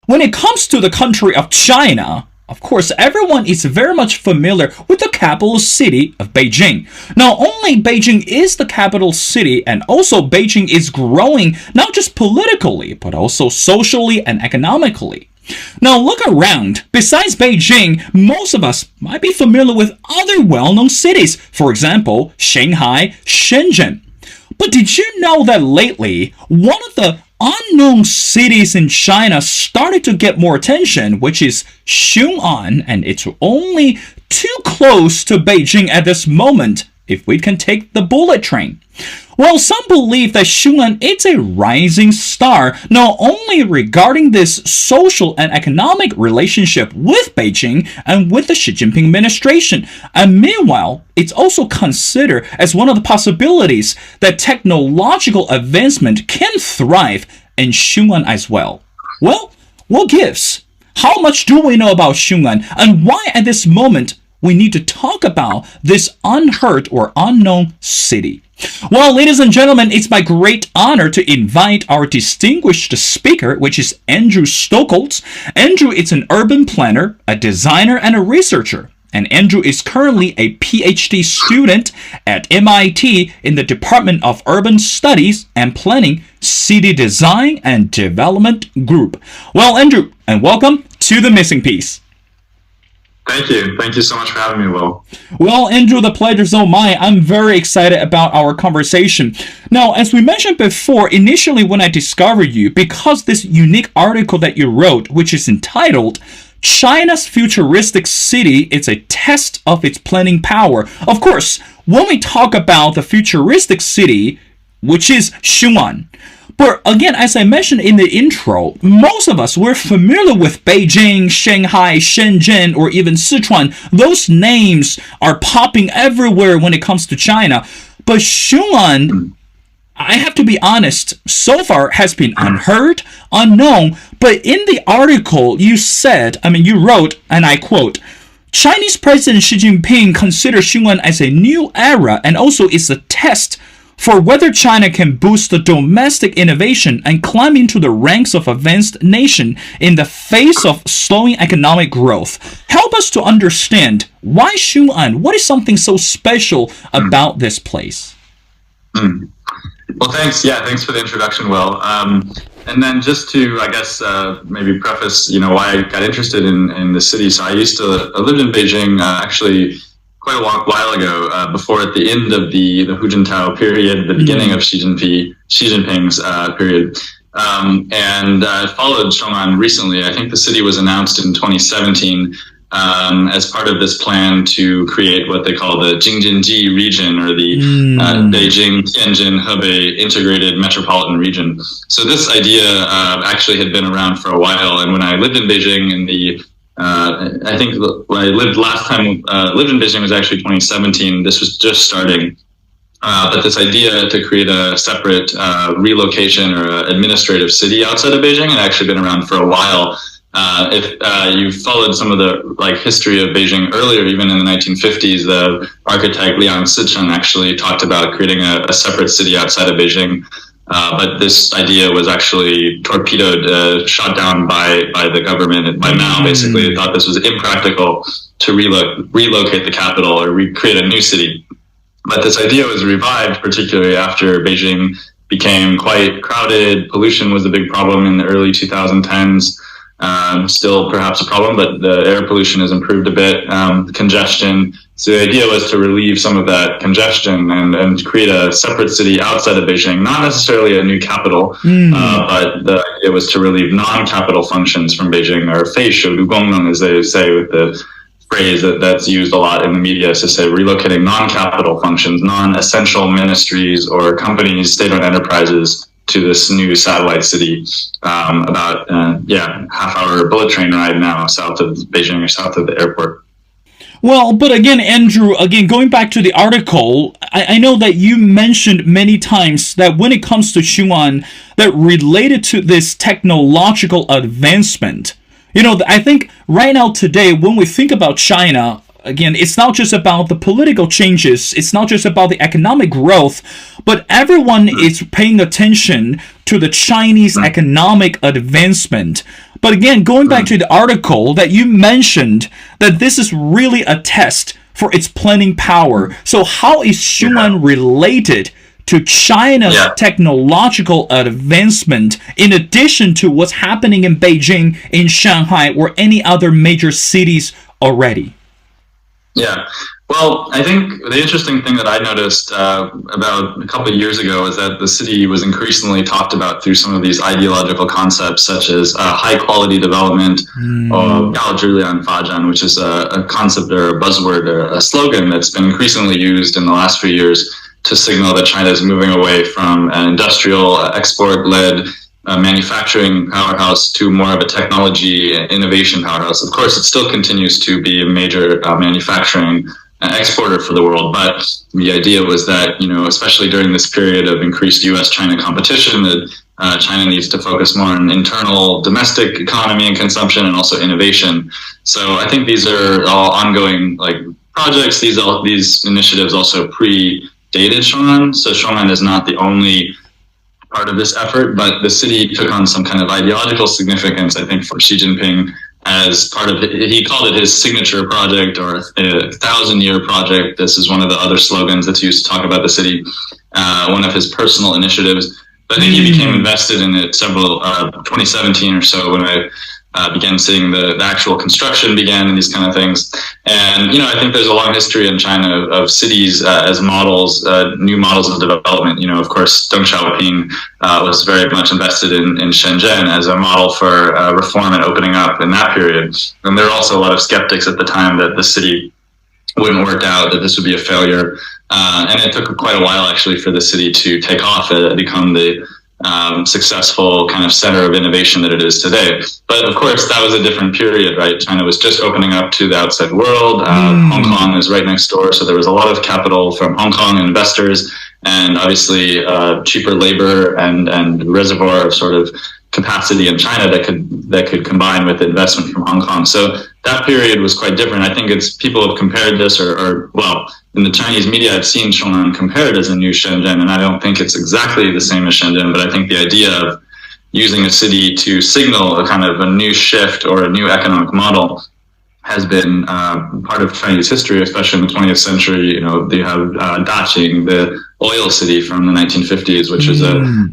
when it comes to the country of China, of course, everyone is very much familiar with the capital city of Beijing. Not only Beijing is the capital city, and also Beijing is growing not just politically, but also socially and economically. Now look around. Besides Beijing, most of us might be familiar with other well-known cities. For example, Shanghai, Shenzhen. But did you know that lately, one of the unknown cities in China started to get more attention, which is Xiong An, and it's only too close to Beijing at this moment if we can take the bullet train. Well, some believe that Xiong An is a rising star, not only regarding this social and economic relationship with Beijing and with the Xi Jinping administration, and meanwhile, it's also considered as one of the possibilities that technological advancement can thrive in Xiong An as well. Well, what gives? How much do we know about Xiong An, and why at this moment we need to talk about this unheard or unknown city? Well, ladies and gentlemen, it's my great honor to invite our distinguished speaker, which is Andrew Stokols. Andrew is an urban planner, a designer, and a researcher. And Andrew is currently a PhD student at MIT in the Department of Urban Studies and Planning, City Design and Development Group. Well, Andrew, and welcome to The Missing Piece. Thank you. Thank you so much for having me, Will. Well, Andrew, the pleasure's all mine. I'm very excited about our conversation. Now, as we mentioned before, initially when I discovered you, because this unique article that you wrote, which is entitled China's Futuristic City is a Test of Its Planning Power. Of course, when we talk about the futuristic city, which is Xiong An, but again, as I mentioned in the intro, most of us, we're familiar with Beijing, Shanghai, Shenzhen, or even Sichuan. Those names are popping everywhere when it comes to China. But Xiong An, I have to be honest, so far has been unheard, unknown. But in the article, you wrote, and I quote, Chinese President Xi Jinping considers Xiong An as a new era and also is a test for whether China can boost the domestic innovation and climb into the ranks of advanced nation in the face of slowing economic growth. Help us to understand why Xiong An. What is something so special about this place? Well, thanks. Yeah, thanks for the introduction, Will. And then just to, I guess, maybe preface, why I got interested in the city. So I lived in Beijing, actually, quite a while ago, before at the end of the Hu Jintao period, the beginning of Xi Jinping's period. And I followed Xiong An recently. I think the city was announced in 2017 as part of this plan to create what they call the Jingjinji region, or the Beijing, Tianjin, Hebei integrated metropolitan region. So this idea actually had been around for a while. And when I lived in Beijing in the I think when I lived in Beijing was actually 2017. This was just starting. But this idea to create a separate relocation or administrative city outside of Beijing had actually been around for a while. If you followed some of the history of Beijing earlier, even in the 1950s, the architect Liang Sicheng actually talked about creating a separate city outside of Beijing. But this idea was actually torpedoed, shot down by the government, by Mao. Basically, they thought this was impractical to relocate the capital or recreate a new city. But this idea was revived, particularly after Beijing became quite crowded. Pollution was a big problem in the early 2010s. Still perhaps a problem, but the air pollution has improved a bit. Congestion. So the idea was to relieve some of that congestion and create a separate city outside of Beijing, not necessarily a new capital, but the idea was to relieve non-capital functions from Beijing, or 废省功能, as they say, with the phrase that's used a lot in the media, to say relocating non-capital functions, non-essential ministries or companies, state-owned enterprises, to this new satellite city, about half-hour bullet train ride now south of Beijing, or south of the airport. Well, but again, Andrew, going back to the article, I know that you mentioned many times that when it comes to Xiong An, that related to this technological advancement, I think right now today, when we think about China, again, it's not just about the political changes, it's not just about the economic growth, but everyone is paying attention to the Chinese economic advancement. But again, going back to the article that you mentioned, that this is really a test for its planning power. So how is Xiong An related to China's technological advancement, in addition to what's happening in Beijing, in Shanghai, or any other major cities already? Yeah. Well, I think the interesting thing that I noticed about a couple of years ago is that the city was increasingly talked about through some of these ideological concepts, such as high quality development, or 高质量发展, which is a concept or a buzzword or a slogan that's been increasingly used in the last few years to signal that China is moving away from an industrial export-led manufacturing powerhouse to more of a technology innovation powerhouse. Of course, it still continues to be a major manufacturing exporter for the world, but the idea was that, especially during this period of increased U.S.-China competition, that China needs to focus more on internal domestic economy and consumption, and also innovation. So I think these are all ongoing projects. These initiatives also predated Xiong An. So Xiong An is not the only part of this effort, but the city took on some kind of ideological significance, I think, for Xi Jinping as part of he called it his signature project, or a 1,000-year project. This is one of the other slogans that's used to talk about the city, one of his personal initiatives. But I think he became invested in it 2017 or so, when I began seeing the actual construction began and these kind of things. And, I think there's a long history in China of cities as models, new models of development. Of course, Deng Xiaoping was very much invested in Shenzhen as a model for reform and opening up in that period. And there were also a lot of skeptics at the time that the city wouldn't work out, that this would be a failure. And it took quite a while, actually, for the city to take off and become the successful kind of center of innovation that it is today. But of course, that was a different period, right? China was just opening up to the outside world. Hong Kong is right next door, so there was a lot of capital from Hong Kong investors, and obviously cheaper labor and reservoir of sort of capacity in China that could combine with investment from Hong Kong. So that period was quite different. I think people have compared this, or in the Chinese media, I've seen Xiong An compared as a new Shenzhen, and I don't think it's exactly the same as Shenzhen, but I think the idea of using a city to signal a kind of a new shift or a new economic model has been part of Chinese history, especially in the 20th century. They have Daqing, the oil city from the 1950s, which is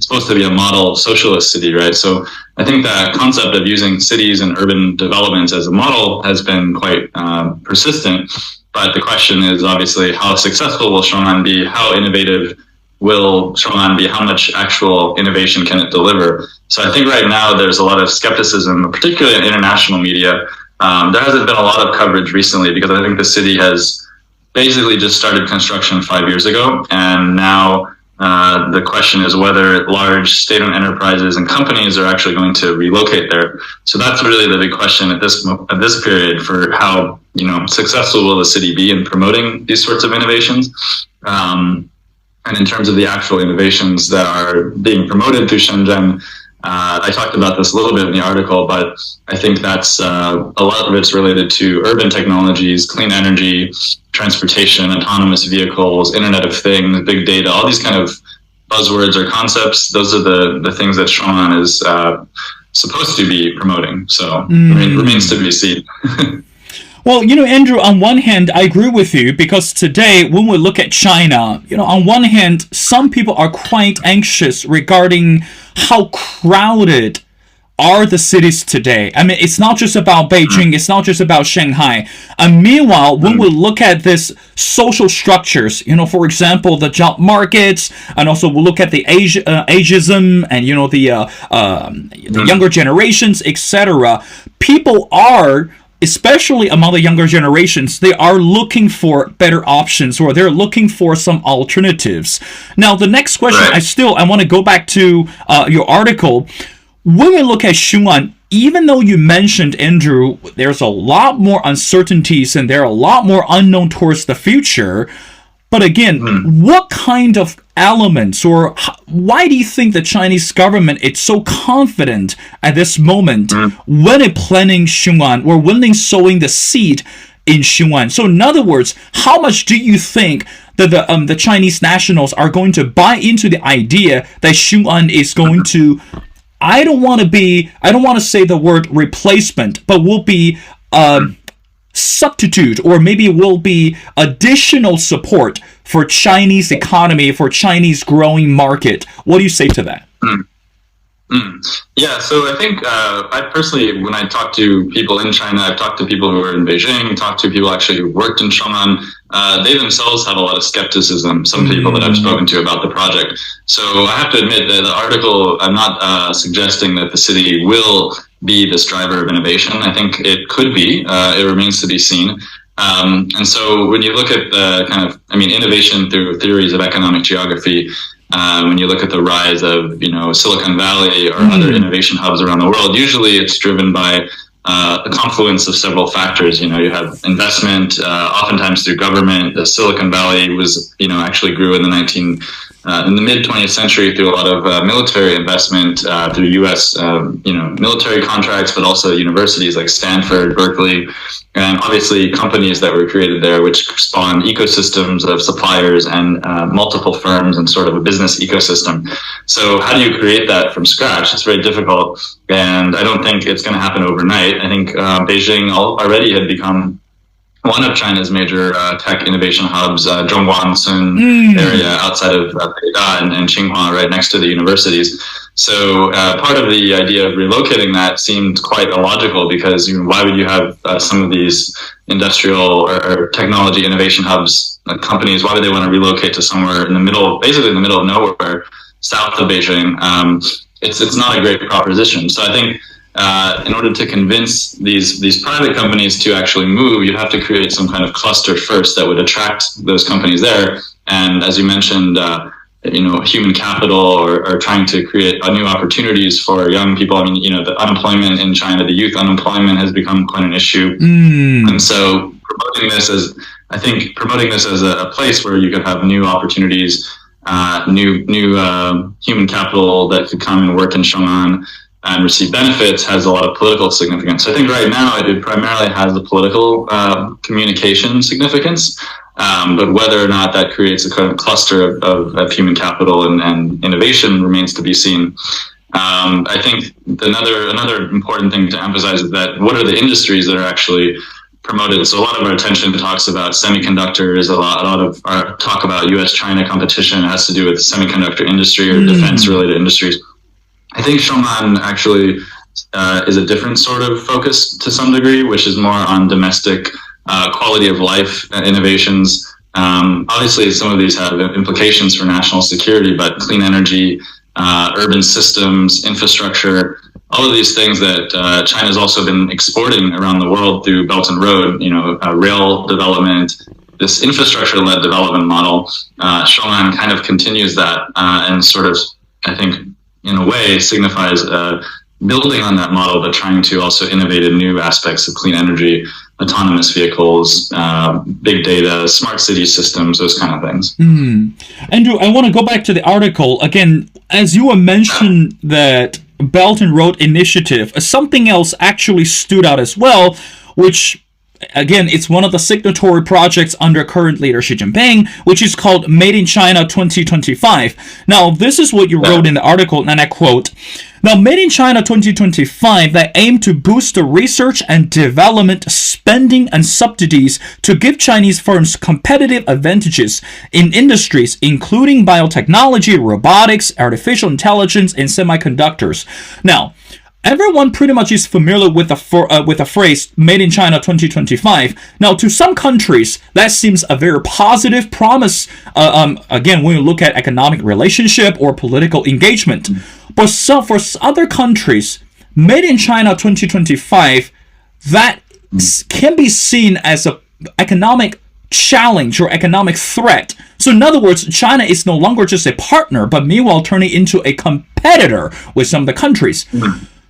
supposed to be a model socialist city, right? So I think that concept of using cities and urban developments as a model has been quite persistent. But the question is obviously, how successful will Xiong An be? How innovative will Xiong An be? How much actual innovation can it deliver? So I think right now there's a lot of skepticism, particularly in international media. There hasn't been a lot of coverage recently because I think the city has basically just started construction 5 years ago. And now the question is whether large state-owned enterprises and companies are actually going to relocate there. So that's really the big question at this period, for how successful will the city be in promoting these sorts of innovations. And in terms of the actual innovations that are being promoted through Shenzhen, I talked about this a little bit in the article, but I think that's a lot of it's related to urban technologies, clean energy, transportation, autonomous vehicles, Internet of Things, big data, all these kind of buzzwords or concepts. Those are the things that Xiong An is supposed to be promoting. So it remains to be seen. Well, Andrew, on one hand, I agree with you, because today, when we look at China, on one hand, some people are quite anxious regarding how crowded are the cities today. I mean, it's not just about Beijing, it's not just about Shanghai. And meanwhile, when we look at this social structures, for example, the job markets, and also we look at the ageism and, the younger generations, etc., people are, especially among the younger generations, they are looking for better options, or they're looking for some alternatives. Now, the next question, I want to go back to your article. When we look at Xiong An, even though you mentioned, Andrew, there's a lot more uncertainties and there are a lot more unknown towards the future. But again, what kind of elements, or why do you think the Chinese government is so confident at this moment when it planning Xiong An, or when they sowing the seed in Xiong An? So in other words, how much do you think that the Chinese nationals are going to buy into the idea that Xiong An is going to I don't want to say the word replacement, but will be substitute, or maybe will be additional support for Chinese economy, for Chinese growing market. What do you say to that? Yeah, so I think I personally, when I talk to people in China, I've talked to people who are in Beijing, talked to people actually who worked in Xiong An. They themselves have a lot of skepticism, some people that I've spoken to about the project. So I have to admit that the article, I'm not suggesting that the city will be this driver of innovation. I think it could be. It remains to be seen. And so when you look at the kind of, innovation through theories of economic geography, when you look at the rise of, Silicon Valley or other innovation hubs around the world, usually it's driven by a confluence of several factors. You have investment, oftentimes through government. The Silicon Valley was, actually grew in the mid 20th century through a lot of military investment through U.S. Military contracts, but also universities like Stanford, Berkeley, and obviously companies that were created there, which spawned ecosystems of suppliers and multiple firms and sort of a business ecosystem. So how do you create that from scratch? It's very difficult, and I don't think it's going to happen overnight. I think Beijing already had become one of China's major tech innovation hubs, Zhongguancun area outside of Beida and Tsinghua, right next to the universities. So part of the idea of relocating that seemed quite illogical, because why would you have some of these industrial or technology innovation hubs, companies, why would they want to relocate to somewhere in the middle, basically in the middle of nowhere, south of Beijing? It's not a great proposition. So I think in order to convince these private companies to actually move, you'd have to create some kind of cluster first that would attract those companies there. And as you mentioned, human capital or trying to create new opportunities for young people. The unemployment in China, the youth unemployment has become quite an issue. And so promoting this as a place where you could have new opportunities, new human capital that could come and work in Xiong An and receive benefits has a lot of political significance. I think right now it primarily has a political communication significance, but whether or not that creates a kind of cluster of human capital and innovation remains to be seen. I think another important thing to emphasize is that what are the industries that are actually promoted? So a lot of our attention talks about semiconductors, a lot of our talk about US-China competition has to do with the semiconductor industry or defense-related industries. I think Xiong An actually is a different sort of focus to some degree, which is more on domestic quality of life innovations. Obviously, some of these have implications for national security, but clean energy, urban systems, infrastructure, all of these things that China's also been exporting around the world through Belt and Road, rail development, this infrastructure-led development model. Xiong An kind of continues that and sort of, I think, in a way, signifies building on that model, but trying to also innovate in new aspects of clean energy, autonomous vehicles, big data, smart city systems, those kind of things. Andrew, I want to go back to the article. Again, as you mentioned that Belt and Road Initiative, something else actually stood out as well, which again, it's one of the signatory projects under current leader Xi Jinping, which is called Made in China 2025. Now, this is what you wrote in the article, and I quote, "Now, Made in China 2025 that aim to boost the research and development spending and subsidies to give Chinese firms competitive advantages in industries including biotechnology, robotics, artificial intelligence, and semiconductors." Now, everyone pretty much is familiar with the phrase "Made in China 2025." Now, to some countries, that seems a very positive promise. Again, when you look at economic relationship or political engagement, but for other countries, "Made in China 2025" that can be seen as an economic challenge or economic threat. So in other words, China is no longer just a partner, but meanwhile turning into a competitor with some of the countries.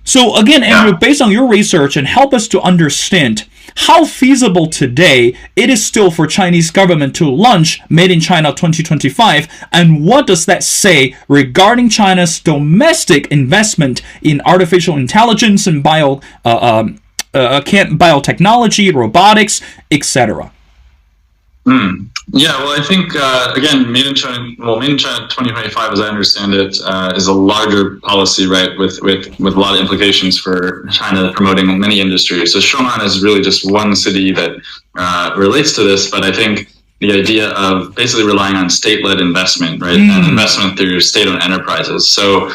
So again, Andrew, based on your research, and help us to understand how feasible today it is still for Chinese government to launch Made in China 2025, and what does that say regarding China's domestic investment in artificial intelligence and biotechnology, robotics, etc.? Yeah, well, I think again, Made in China 2025, as I understand it, is a larger policy, right, with a lot of implications for China promoting many industries. So Xiong An is really just one city that relates to this, but I think the idea of basically relying on state-led investment, right, and investment through state-owned enterprises. So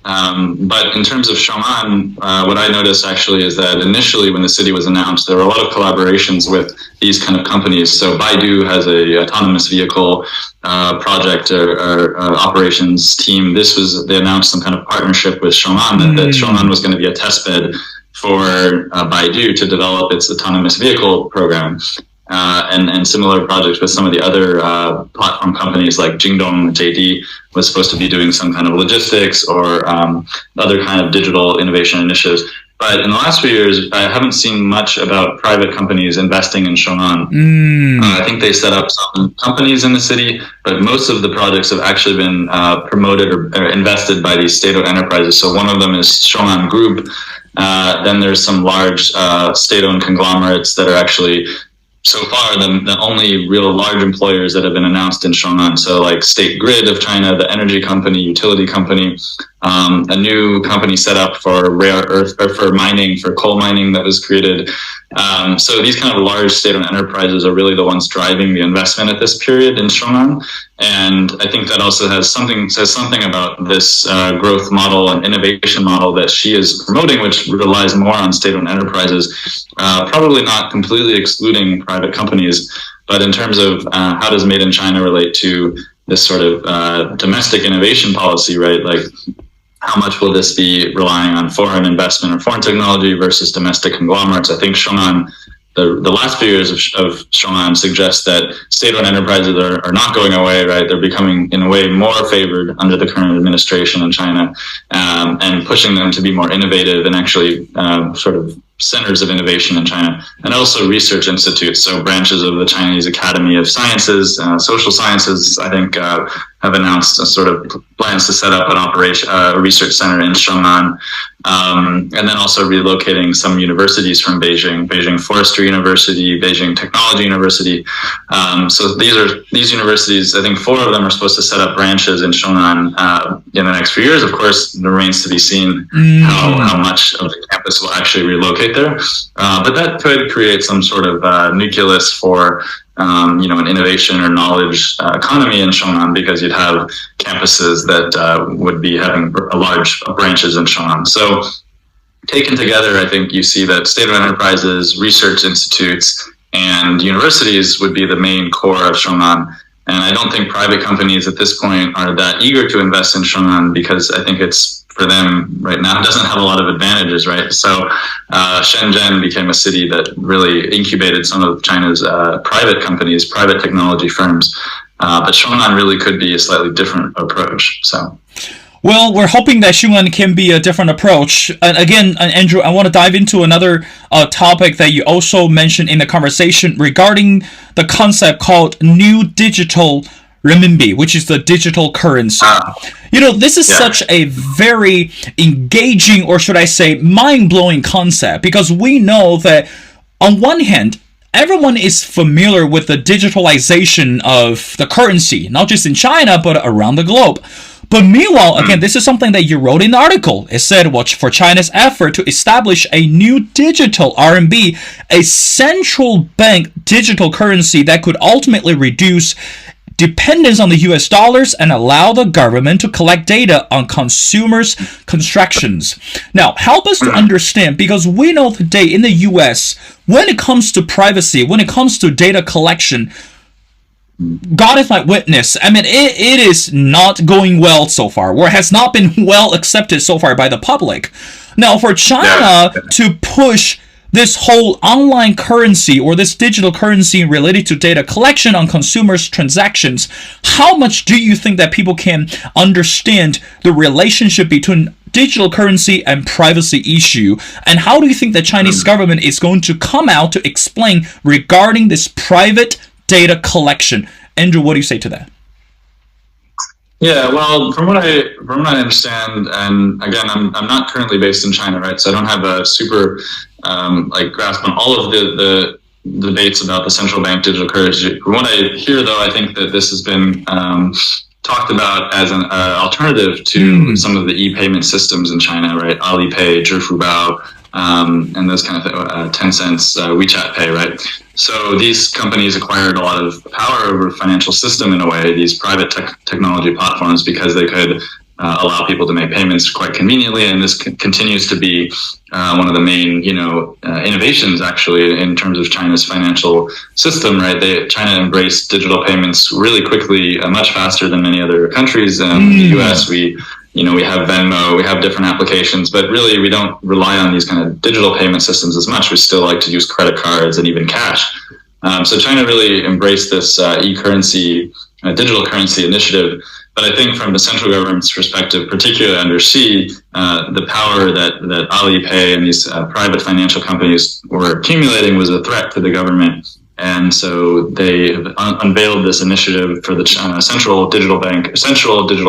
but in terms of Xiong An, what I noticed actually is that initially when the city was announced, there were a lot of collaborations with these kind of companies. So Baidu has a autonomous vehicle project or operations team. They announced some kind of partnership with Xiong An, that Xiong An was going to be a test bed for Baidu to develop its autonomous vehicle program. And similar projects with some of the other platform companies like Jingdong, JD was supposed to be doing some kind of logistics or other kind of digital innovation initiatives. But in the last few years, I haven't seen much about private companies investing in Xiong An. I think they set up some companies in the city, but most of the projects have actually been promoted or invested by these state-owned enterprises. So one of them is Xiong An Group. Then there's some large state-owned conglomerates that are actually so far the only real large employers that have been announced in Xiong An. So like State Grid of China, the energy company, utility company, a new company set up for rare earth or for mining, for coal mining that was created. So these kind of large state-owned enterprises are really the ones driving the investment at this period in Xiong An. And I think that also says something about this growth model and innovation model that Xi is promoting, which relies more on state-owned enterprises, probably not completely excluding private companies, but in terms of how does Made in China relate to this sort of domestic innovation policy, right? Like, how much will this be relying on foreign investment or foreign technology versus domestic conglomerates? I think Xiong An, the last few years of Xiong An suggest that state-owned enterprises are not going away, right? They're becoming, in a way, more favored under the current administration in China, and pushing them to be more innovative and actually sort of centers of innovation in China, and also research institutes, so branches of the Chinese Academy of Sciences, Social Sciences, I think, have announced a sort of plans to set up a research center in Xiong An, and then also relocating some universities from Beijing Forestry University, Beijing Technology University. So these universities, I think 4 of them are supposed to set up branches in Xiong An in the next few years. Of course, it remains to be seen how much of the campus will actually relocate there. But that could create some sort of nucleus for an innovation or knowledge economy in Xiong An, because you'd have campuses that would be having large branches in Xiong An. So taken together, I think you see that state-owned enterprises, research institutes, and universities would be the main core of Xiong An. And I don't think private companies at this point are that eager to invest in Xiong An, because I think it's, for them right now, doesn't have a lot of advantages, right? So Shenzhen became a city that really incubated some of China's private companies, private technology firms. But Xiong An really could be a slightly different approach. So, well, we're hoping that Xiong An can be a different approach. And again, Andrew, I want to dive into another topic that you also mentioned in the conversation regarding the concept called New Digital Renminbi, which is the digital currency. This is such a very engaging, or should I say, mind-blowing concept, because we know that on one hand, everyone is familiar with the digitalization of the currency, not just in China, but around the globe. But meanwhile, again, this is something that you wrote in the article. It said, for China's effort to establish a new digital RMB, a central bank digital currency that could ultimately reduce dependence on the US dollars and allow the government to collect data on consumers' transactions. Now, help us to understand, because we know today in the US, when it comes to privacy, when it comes to data collection, God is my witness. I mean, it is not going well so far, or has not been well accepted so far by the public. Now, for China to push this whole online currency, or this digital currency related to data collection on consumers' transactions, how much do you think that people can understand the relationship between digital currency and privacy issue? And how do you think the Chinese government is going to come out to explain regarding this private data collection? Andrew, what do you say to that? Yeah, well, from what I understand, and again, I'm not currently based in China, right? So I don't have a super grasp on all of the debates about the central bank digital currency. From what I hear, though, I think that this has been talked about as an alternative to some of the e-payment systems in China, right? Alipay, Zhifubao, and those kind of Tencent's WeChat Pay, right? So these companies acquired a lot of power over the financial system in a way, these private technology platforms, because they could allow people to make payments quite conveniently. And this continues to be one of the main, innovations actually in terms of China's financial system, right? China embraced digital payments really quickly, much faster than many other countries. In the US, we have Venmo, we have different applications, but really we don't rely on these kind of digital payment systems as much. We still like to use credit cards and even cash. So China really embraced this e-currency, digital currency initiative. But I think from the central government's perspective, particularly under Xi, the power that Alipay and these private financial companies were accumulating was a threat to the government. And so they have unveiled this initiative for the central digital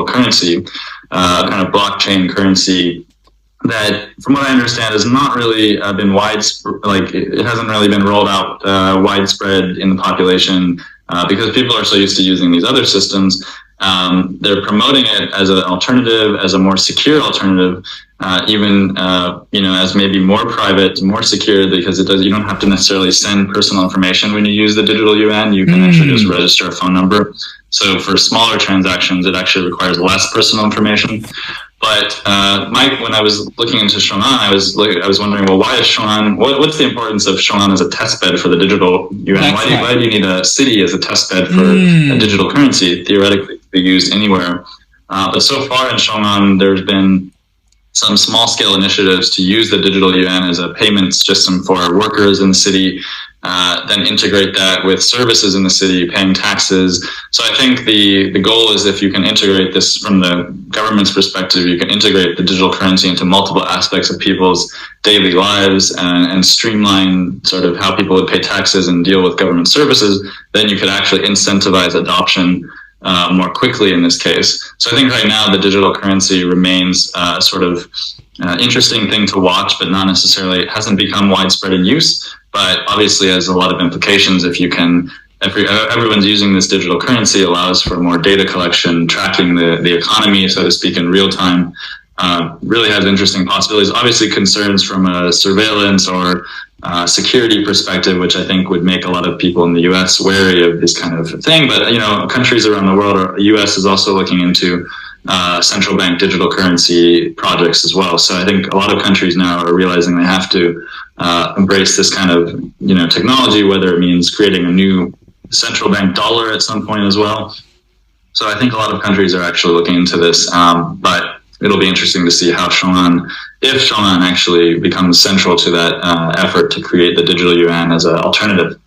currency, kind of blockchain currency that, from what I understand, has not really been widespread. Like, it hasn't really been rolled out widespread in the population because people are so used to using these other systems. They're promoting it as an alternative, as a more secure alternative, even as maybe more private, more secure, because you don't have to necessarily send personal information when you use the digital yuan. You can actually just register a phone number. So for smaller transactions, it actually requires less personal information. But Mike, when I was looking into Xiong An, I was wondering, well, why is Xiong An? What's the importance of Xiong An as a test bed for the digital yuan? Why do you need a city as a test bed for a digital currency, theoretically to be used anywhere? But so far in Xiong An, there's been some small-scale initiatives to use the digital yuan as a payment system for workers in the city, then integrate that with services in the city, paying taxes. So I think the goal is, if you can integrate this from the government's perspective, you can integrate the digital currency into multiple aspects of people's daily lives and streamline sort of how people would pay taxes and deal with government services. Then you could actually incentivize adoption more quickly in this case. So I think right now the digital currency remains a sort of interesting thing to watch, but not necessarily, it hasn't become widespread in use, but obviously has a lot of implications. If everyone's using this digital currency, allows for more data collection, tracking the economy, so to speak, in real time, really has interesting possibilities. Obviously concerns from a surveillance or security perspective, which I think would make a lot of people in the US wary of this kind of thing. But, countries around the world, the US is also looking into central bank digital currency projects as well. So I think a lot of countries now are realizing they have to embrace this kind of, technology, whether it means creating a new central bank dollar at some point as well. So I think a lot of countries are actually looking into this, but it'll be interesting to see how if Xiong An actually becomes central to that effort to create the digital yuan as an alternative.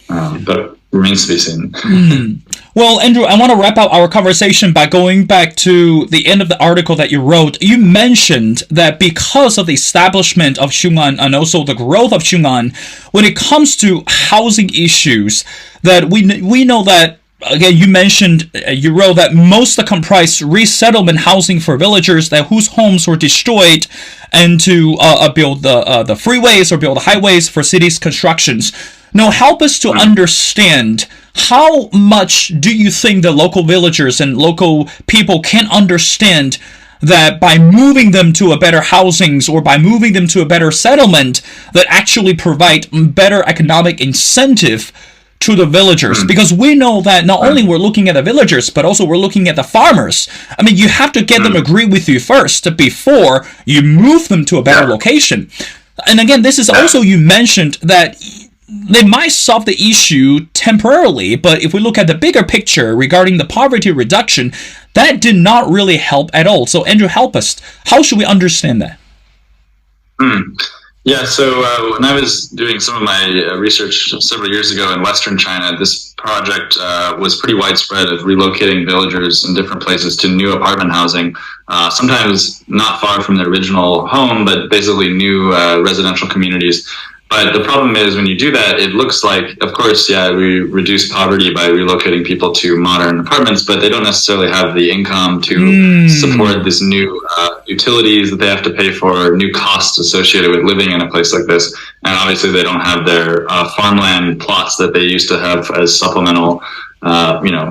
But remains to be seen. Well, Andrew, I want to wrap up our conversation by going back to the end of the article that you wrote. You mentioned that because of the establishment of Xiongan and also the growth of Xiongan, when it comes to housing issues, that we know that, again, you mentioned, you wrote that most comprise resettlement housing for villagers whose homes were destroyed, and to build the freeways or build highways for cities' constructions. Now, help us to understand, how much do you think the local villagers and local people can understand that by moving them to a better housings or by moving them to a better settlement, that actually provide better economic incentive to the villagers? Because we know that not only we're looking at the villagers, but also we're looking at the farmers. I mean, you have to get them to agree with you first before you move them to a better location. And again, this is also, you mentioned that they might solve the issue temporarily, but if we look at the bigger picture regarding the poverty reduction, that did not really help at all. So Andrew, help us. How should we understand that? Yeah, so when I was doing some of my research several years ago in Western China, this project was pretty widespread of relocating villagers in different places to new apartment housing, sometimes not far from their original home, but basically new residential communities. But the problem is when you do that, it looks like, of course, yeah, we reduce poverty by relocating people to modern apartments, but they don't necessarily have the income to support this new utilities that they have to pay for, new costs associated with living in a place like this. And obviously they don't have their farmland plots that they used to have as supplemental,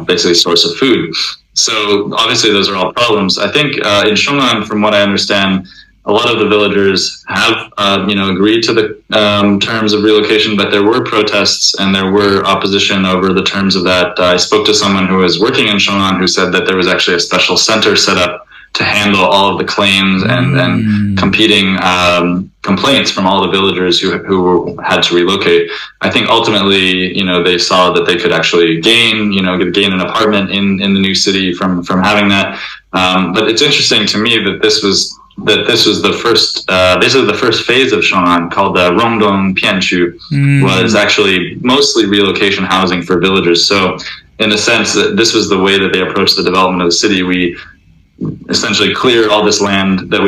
basically source of food. So obviously those are all problems. I think in Xiong An, from what I understand, a lot of the villagers have, agreed to the terms of relocation, but there were protests and there were opposition over the terms of that. I spoke to someone who was working in Xiong An who said that there was actually a special center set up to handle all of the claims and competing complaints from all the villagers who had to relocate. I think ultimately, they saw that they could actually gain an apartment in the new city from having that. But it's interesting to me that this was the first, basically the first phase of Xiong An, called the Rongdong Pianchu, was actually mostly relocation housing for villagers. So in a sense, that this was the way that they approached the development of the city. We essentially clear all this land that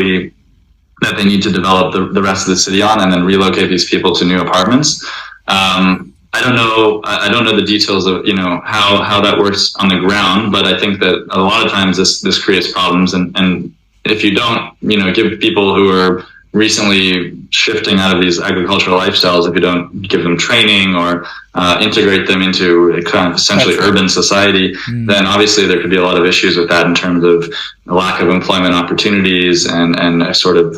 they need to develop the rest of the city on, and then relocate these people to new apartments. I don't know the details of how that works on the ground, but I think that a lot of times this creates problems, and if you don't give people who are recently shifting out of these agricultural lifestyles, if you don't give them training or integrate them into a kind of essentially urban society, then obviously there could be a lot of issues with that in terms of a lack of employment opportunities and a sort of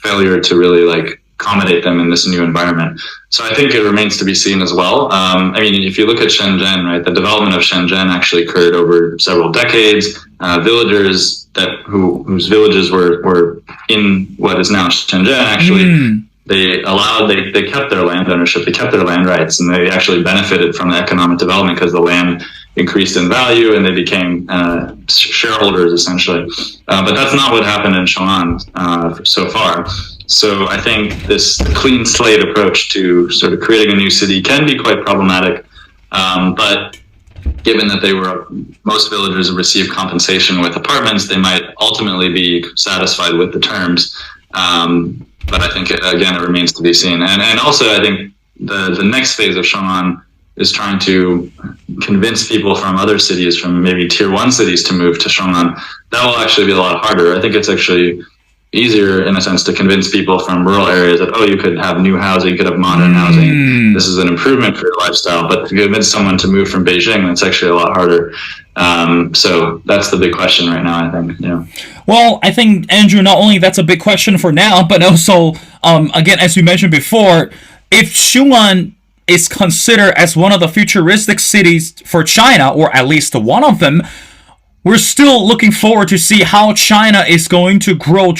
failure to really accommodate them in this new environment. So I think it remains to be seen as well. If you look at Shenzhen, right, the development of Shenzhen actually occurred over several decades. Villagers whose villages were in what is now Shenzhen, actually, they kept their land ownership, they kept their land rights, and they actually benefited from the economic development because the land increased in value and they became shareholders essentially. But that's not what happened in Xiong An so far. So I think this clean slate approach to sort of creating a new city can be quite problematic. But given that most villagers receive compensation with apartments, they might ultimately be satisfied with the terms. But I think, again, it remains to be seen. And also, I think the next phase of Xiong An is trying to convince people from other cities, from maybe tier 1 cities, to move to Xiong An. That will actually be a lot harder. I think it's actually easier, in a sense, to convince people from rural areas that, you could have new housing, you could have modern housing. This is an improvement for your lifestyle. But to convince someone to move from Beijing, that's actually a lot harder. So that's the big question right now, I think. Well, I think, Andrew, not only that's a big question for now, but also, again, as you mentioned before, if Xiong An is considered as one of the futuristic cities for China, or at least one of them, we're still looking forward to see how China is going to grow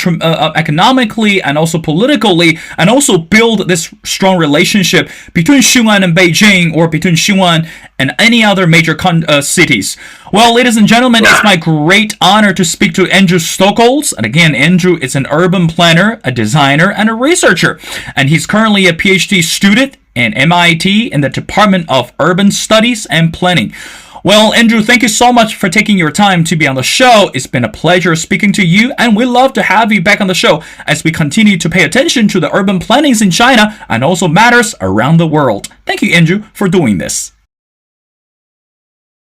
economically and also politically, and also build this strong relationship between Xiong An and Beijing, or between Xiong An and any other major cities. Well, ladies and gentlemen, it's my great honor to speak to Andrew Stokols. And again, Andrew is an urban planner, a designer, and a researcher. And he's currently a PhD student in MIT in the Department of Urban Studies and Planning. Well, Andrew, thank you so much for taking your time to be on the show. It's been a pleasure speaking to you, and we'd love to have you back on the show as we continue to pay attention to the urban plannings in China and also matters around the world. Thank you, Andrew, for doing this.